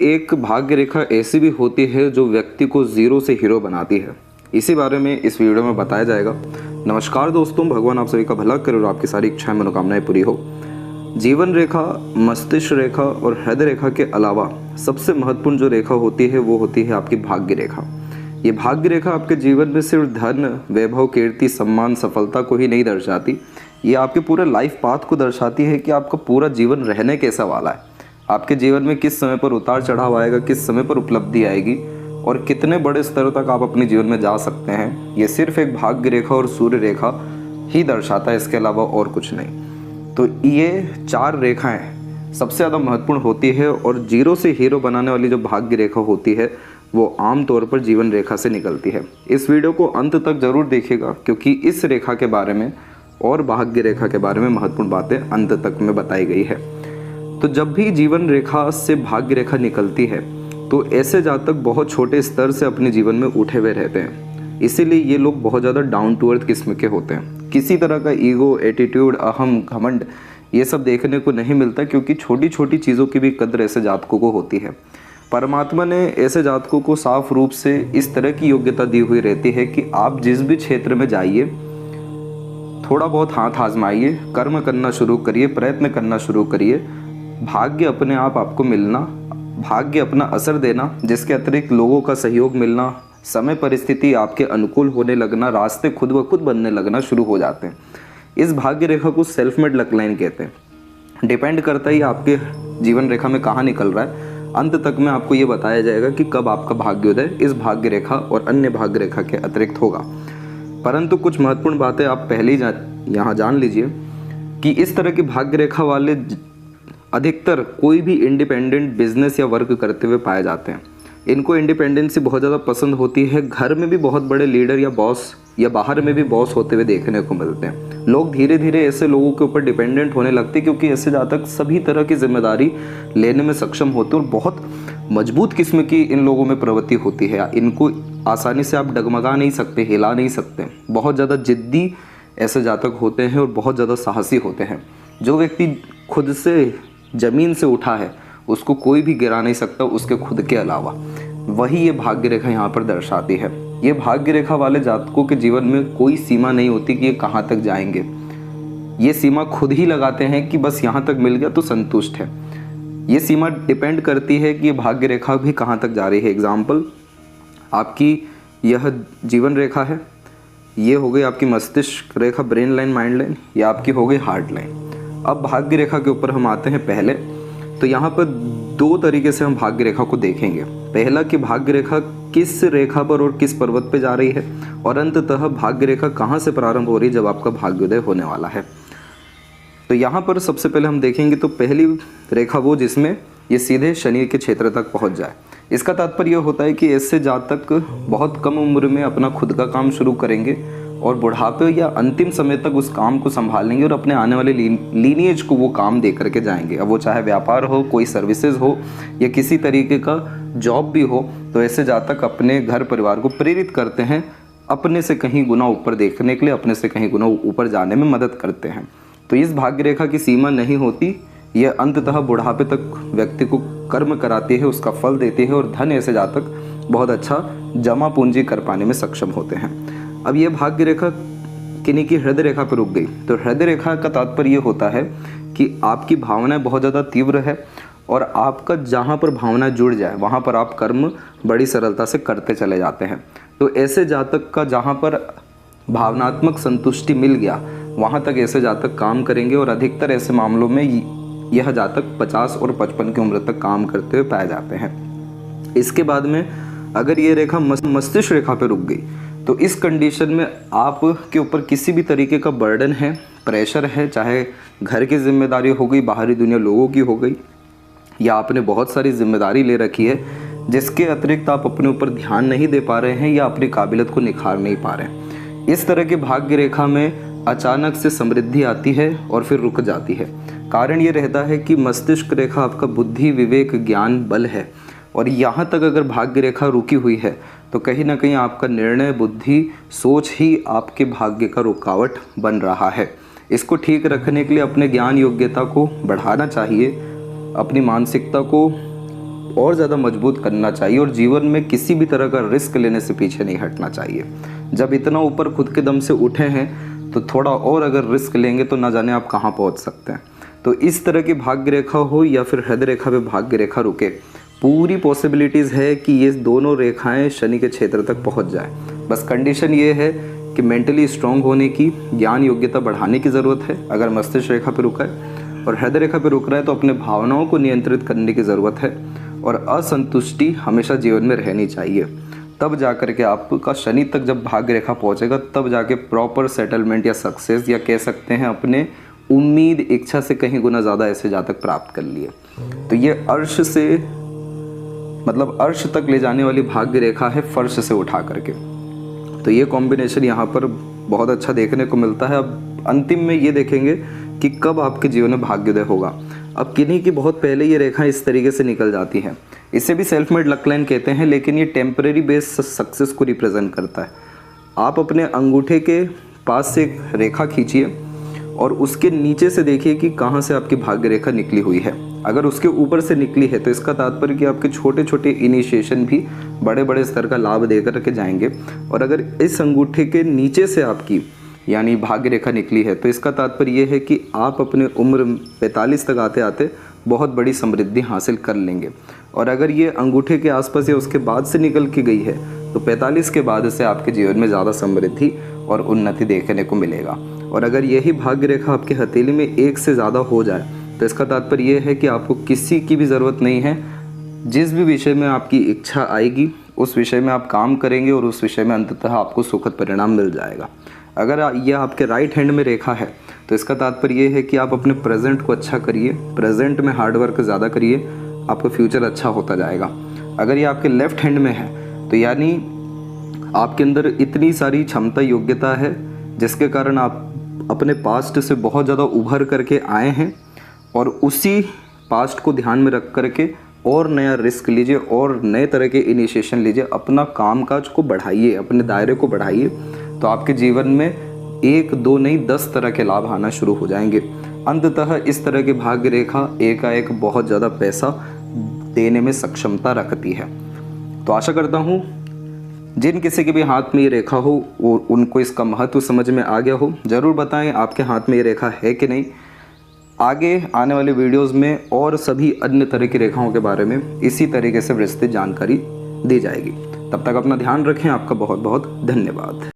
एक भाग्य रेखा ऐसी भी होती है जो व्यक्ति को जीरो से हीरो बनाती है। इसी बारे में इस वीडियो में बताया जाएगा। नमस्कार दोस्तों, भगवान आप सभी का भला करे और आपकी सारी इच्छाएं मनोकामनाएं पूरी हो। जीवन रेखा, मस्तिष्क रेखा और हृदय रेखा के अलावा सबसे महत्वपूर्ण जो रेखा होती है वो होती है आपकी भाग्य रेखा। ये भाग्य रेखा आपके जीवन में सिर्फ धन, वैभव, कीर्ति, सम्मान, सफलता को ही नहीं दर्शाती, ये आपके पूरे लाइफ पाथ को दर्शाती है कि आपका पूरा जीवन रहने कैसा वाला है। आपके जीवन में किस समय पर उतार चढ़ाव आएगा, किस समय पर उपलब्धि आएगी और कितने बड़े स्तर तक आप अपने जीवन में जा सकते हैं, ये सिर्फ एक भाग्य रेखा और सूर्य रेखा ही दर्शाता है, इसके अलावा और कुछ नहीं। तो ये चार रेखाएं सबसे ज़्यादा महत्वपूर्ण होती है और जीरो से हीरो बनाने वाली जो भाग्य रेखा होती है वो आम तौर पर जीवन रेखा से निकलती है। इस वीडियो को अंत तक जरूर देखिएगा क्योंकि इस रेखा के बारे में और भाग्य रेखा के बारे में महत्वपूर्ण बातें अंत तक में बताई गई है। तो जब भी जीवन रेखा से भाग्य रेखा निकलती है तो ऐसे जातक बहुत छोटे स्तर से अपने जीवन में उठे हुए रहते हैं। इसीलिए ये लोग बहुत ज़्यादा डाउन टू अर्थ किस्म के होते हैं। किसी तरह का ईगो, एटीट्यूड, अहम, घमंड ये सब देखने को नहीं मिलता क्योंकि छोटी छोटी चीज़ों की भी कदर ऐसे जातकों को होती है। परमात्मा ने ऐसे जातकों को साफ रूप से इस तरह की योग्यता दी हुई रहती है कि आप जिस भी क्षेत्र में जाइए, थोड़ा बहुत हाथ आजमाइए, कर्म करना शुरू करिए, प्रयत्न करना शुरू करिए, भाग्य अपने आप आपको मिलना, भाग्य अपना असर देना, जिसके अतिरिक्त लोगों का सहयोग मिलना, समय परिस्थिति आपके अनुकूल होने लगना, रास्ते खुद ब खुद बनने लगना शुरू हो जाते हैं। इस भाग्य रेखा को सेल्फ मेड लक लाइन कहते हैं। डिपेंड करता है आपके जीवन रेखा में कहाँ निकल रहा है। अंत तक में आपको ये बताया जाएगा कि कब आपका भाग्योदय इस भाग्य रेखा और अन्य भाग्य रेखा के अतिरिक्त होगा। परंतु कुछ महत्वपूर्ण बातें आप पहले ही यहाँ जान लीजिए कि इस तरह की भाग्य रेखा वाले अधिकतर कोई भी इंडिपेंडेंट बिजनेस या वर्क करते हुए पाए जाते हैं। इनको इंडिपेंडेंसी बहुत ज़्यादा पसंद होती है। घर में भी बहुत बड़े लीडर या बॉस या बाहर में भी बॉस होते हुए देखने को मिलते हैं। लोग धीरे धीरे ऐसे लोगों के ऊपर डिपेंडेंट होने लगते हैं क्योंकि ऐसे जातक सभी तरह की जिम्मेदारी लेने में सक्षम होते हैं और बहुत मजबूत किस्म की इन लोगों में प्रवृत्ति होती है। इनको आसानी से आप डगमगा नहीं सकते, हिला नहीं सकते। बहुत ज़्यादा जिद्दी ऐसे जातक होते हैं और बहुत ज़्यादा साहसी होते हैं। जो व्यक्ति खुद से जमीन से उठा है उसको कोई भी गिरा नहीं सकता उसके खुद के अलावा। वही ये भाग्य रेखा यहाँ पर दर्शाती है। ये भाग्य रेखा वाले जातकों के जीवन में कोई सीमा नहीं होती कि ये कहाँ तक जाएंगे। ये सीमा खुद ही लगाते हैं कि बस यहाँ तक मिल गया तो संतुष्ट है। ये सीमा डिपेंड करती है कि ये भाग्य रेखा भी कहाँ तक जा रही है। एग्जाम्पल, आपकी यह जीवन रेखा है, ये हो गई आपकी मस्तिष्क रेखा, ब्रेन लाइन, माइंड लाइन, या आपकी हो गई हार्ट लाइन। अब भाग्य रेखा के ऊपर हम आते हैं। पहले तो यहाँ पर दो तरीके से हम भाग्य रेखा को देखेंगे। पहला कि भाग्य रेखा किस रेखा पर और किस पर्वत पे जा रही है, और अंततः भाग्य रेखा कहाँ से प्रारंभ हो रही है जब आपका भाग्योदय होने वाला है। तो यहाँ पर सबसे पहले हम देखेंगे तो पहली रेखा वो जिसमें ये सीधे शनि के क्षेत्र तक पहुँच जाए। इसका तात्पर्य यह होता है कि ऐसे जातक बहुत कम उम्र में अपना खुद का काम शुरू करेंगे और बुढ़ापे या अंतिम समय तक उस काम को संभालेंगे और अपने आने वाले लीनिएज को वो काम दे करके जाएंगे। अब वो चाहे व्यापार हो, कोई सर्विसेज हो या किसी तरीके का जॉब भी हो, तो ऐसे जातक अपने घर परिवार को प्रेरित करते हैं अपने से कहीं गुना ऊपर देखने के लिए, अपने से कहीं गुना ऊपर जाने में मदद करते हैं। तो इस भाग्य रेखा की सीमा नहीं होती। यह अंततः बुढ़ापे तक व्यक्ति को कर्म कराती है, उसका फल देती है और धन ऐसे जातक बहुत अच्छा जमा पूंजी कर पाने में सक्षम होते हैं। अब ये भाग्य रेखा किन्हीं की हृदय रेखा पर रुक गई। तो हृदय रेखा का तात्पर्य ये होता है कि आपकी भावनाएं बहुत ज़्यादा तीव्र है और आपका जहाँ पर भावना जुड़ जाए वहाँ पर आप कर्म बड़ी सरलता से करते चले जाते हैं। तो ऐसे जातक का जहाँ पर भावनात्मक संतुष्टि मिल गया वहाँ तक ऐसे जातक काम करेंगे और अधिकतर ऐसे मामलों में यह जातक 50 और 55 की उम्र तक काम करते हुए पाए जाते हैं। इसके बाद में अगर ये रेखा मस्तिष्क रेखा पर रुक गई तो इस कंडीशन में आप के ऊपर किसी भी तरीके का बर्डन है, प्रेशर है, चाहे घर की जिम्मेदारी हो गई, बाहरी दुनिया लोगों की हो गई, या आपने बहुत सारी जिम्मेदारी ले रखी है जिसके अतिरिक्त आप अपने ऊपर ध्यान नहीं दे पा रहे हैं या अपनी काबिलियत को निखार नहीं पा रहे हैं। इस तरह की भाग्य रेखा में अचानक से समृद्धि आती है और फिर रुक जाती है। कारण ये रहता है कि मस्तिष्क रेखा आपका बुद्धि, विवेक, ज्ञान, बल है और यहाँ तक अगर भाग्य रेखा रुकी हुई है तो कहीं ना कहीं आपका निर्णय, बुद्धि, सोच ही आपके भाग्य का रुकावट बन रहा है। इसको ठीक रखने के लिए अपने ज्ञान योग्यता को बढ़ाना चाहिए, अपनी मानसिकता को और ज़्यादा मजबूत करना चाहिए और जीवन में किसी भी तरह का रिस्क लेने से पीछे नहीं हटना चाहिए। जब इतना ऊपर खुद के दम से उठे हैं तो थोड़ा और अगर रिस्क लेंगे तो ना जाने आप कहाँ पहुँच सकते हैं। तो इस तरह की भाग्य रेखा हो या फिर हृदय रेखा पे भाग्य रेखा रुके, पूरी पॉसिबिलिटीज़ है कि ये दोनों रेखाएं शनि के क्षेत्र तक पहुंच जाए। बस कंडीशन ये है कि मेंटली स्ट्रांग होने की, ज्ञान योग्यता बढ़ाने की ज़रूरत है अगर मस्तिष्क रेखा पे रुका है, और हृदय रेखा पे रुक रहा है तो अपने भावनाओं को नियंत्रित करने की ज़रूरत है, और असंतुष्टि हमेशा जीवन में रहनी चाहिए। तब जा कर के आपका शनि तक जब भाग्य रेखा पहुँचेगा तब जाके प्रॉपर सेटलमेंट या सक्सेस, या कह सकते हैं अपने उम्मीद इच्छा से कहीं गुना ज़्यादा ऐसे जातक प्राप्त कर लिए। तो ये अर्श से मतलब अर्श तक ले जाने वाली भाग्य रेखा है, फर्श से उठा करके। तो ये कॉम्बिनेशन यहाँ पर बहुत अच्छा देखने को मिलता है। अब अंतिम में ये देखेंगे कि कब आपके जीवन में भाग्योदय होगा। अब किन्हीं की बहुत पहले ये रेखा इस तरीके से निकल जाती हैं, इसे भी सेल्फ मेड लक लाइन कहते हैं, लेकिन ये टेम्परेरी बेस सक्सेस को रिप्रेजेंट करता है। आप अपने अंगूठे के पास से एक रेखा खींचिए और उसके नीचे से देखिए कि कहाँ से आपकी भाग्य रेखा निकली हुई है। अगर उसके ऊपर से निकली है तो इसका तात्पर्य कि आपके छोटे छोटे इनिशिएशन भी बड़े बड़े स्तर का लाभ देकर के जाएंगे। और अगर इस अंगूठे के नीचे से आपकी यानी भाग्य रेखा निकली है तो इसका तात्पर्य ये है कि आप अपने उम्र 45 तक आते आते बहुत बड़ी समृद्धि हासिल कर लेंगे। और अगर ये अंगूठे के आसपास या उसके बाद से निकल के गई है तो 45 के बाद से आपके जीवन में ज़्यादा समृद्धि और उन्नति देखने को मिलेगा। और अगर यही भाग्य रेखा आपके हथेली में एक से ज़्यादा हो जाए तो इसका तात्पर्य ये है कि आपको किसी की भी ज़रूरत नहीं है। जिस भी विषय में आपकी इच्छा आएगी उस विषय में आप काम करेंगे और उस विषय में अंततः आपको सुखद परिणाम मिल जाएगा। अगर यह आपके राइट हैंड में रेखा है तो इसका तात्पर्य ये है कि आप अपने प्रेजेंट को अच्छा करिए, प्रेजेंट में हार्डवर्क ज़्यादा करिए, आपका फ्यूचर अच्छा होता जाएगा। अगर ये आपके लेफ्ट हैंड में है तो यानी आपके अंदर इतनी सारी क्षमता योग्यता है जिसके कारण आप अपने पास्ट से बहुत ज़्यादा उभर करके आए हैं, और उसी पास्ट को ध्यान में रख करके और नया रिस्क लीजिए और नए तरह के इनिशिएशन लीजिए, अपना कामकाज को बढ़ाइए, अपने दायरे को बढ़ाइए, तो आपके जीवन में 1 2 नहीं 10 तरह के लाभ आना शुरू हो जाएंगे। अंततः इस तरह की भाग्य रेखा एकाएक बहुत ज़्यादा पैसा देने में सक्षमता रखती है। तो आशा करता हूँ जिन किसी के भी हाथ में ये रेखा हो वो उनको इसका महत्व समझ में आ गया हो। ज़रूर बताएं आपके हाथ में ये रेखा है कि नहीं। आगे आने वाले वीडियोस में और सभी अन्य तरह की रेखाओं के बारे में इसी तरीके से विस्तृत जानकारी दी जाएगी। तब तक अपना ध्यान रखें। आपका बहुत बहुत धन्यवाद।